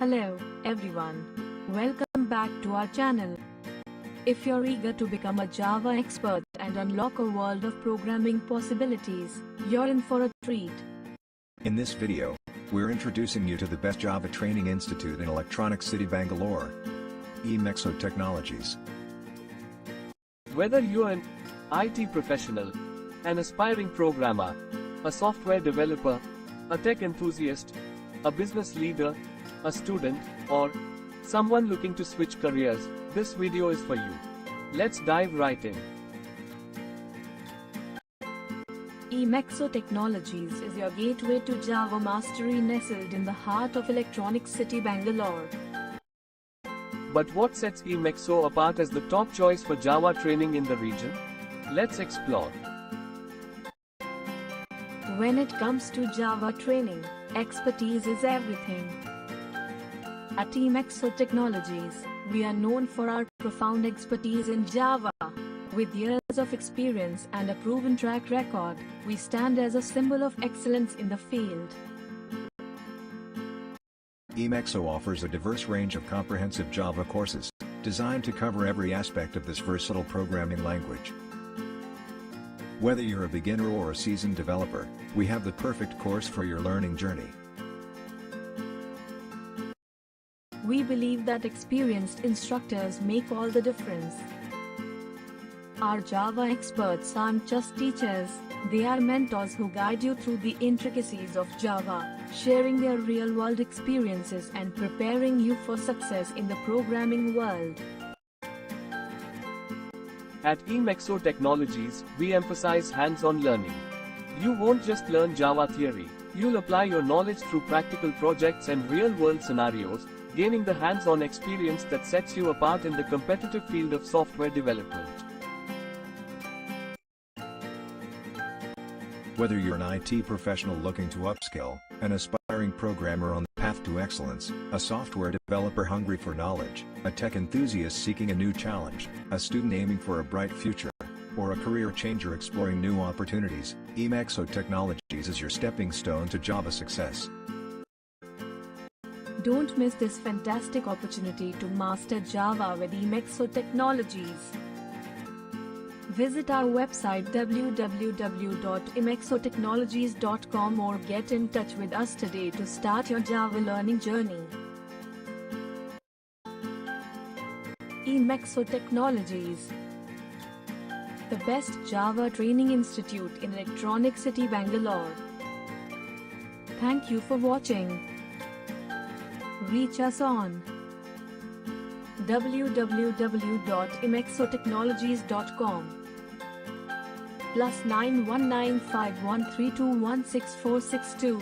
Hello, everyone. Welcome back to our channel. If you're eager to become a Java expert and unlock a world of programming possibilities, you're in for a treat. In this video, we're introducing you to the best Java training institute in Electronic City Bangalore, eMexo Technologies. Whether you're an IT professional, an aspiring programmer, a software developer, a tech enthusiast, a business leader, a student, or someone looking to switch careers, this video is for you. Let's dive right in. eMexo Technologies is your gateway to Java mastery nestled in the heart of Electronic City Bangalore. But what sets eMexo apart as the top choice for Java training in the region? Let's explore. When it comes to Java training, expertise is everything. At eMexo Technologies, we are known for our profound expertise in Java. With years of experience and a proven track record, we stand as a symbol of excellence in the field. eMexo offers a diverse range of comprehensive Java courses, designed to cover every aspect of this versatile programming language. Whether you're a beginner or a seasoned developer, we have the perfect course for your learning journey. We believe that experienced instructors make all the difference. Our Java experts aren't just teachers, they are mentors who guide you through the intricacies of Java, sharing their real-world experiences and preparing you for success in the programming world. At eMexo Technologies, we emphasize hands-on learning. You won't just learn Java theory, you'll apply your knowledge through practical projects and real-world scenarios, gaining the hands-on experience that sets you apart in the competitive field of software development. Whether you're an IT professional looking to upskill, an aspiring programmer on the path to excellence, a software developer hungry for knowledge, a tech enthusiast seeking a new challenge, a student aiming for a bright future, or a career changer exploring new opportunities, eMexo Technologies is your stepping stone to Java success. Don't miss this fantastic opportunity to master Java with eMexo Technologies. Visit our website www.imexotechnologies.com or get in touch with us today to start your Java learning journey. eMexo Technologies, the best Java training institute in Electronic City Bangalore. Thank you for watching. Reach us on www.imexotechnologies.com +919513216462.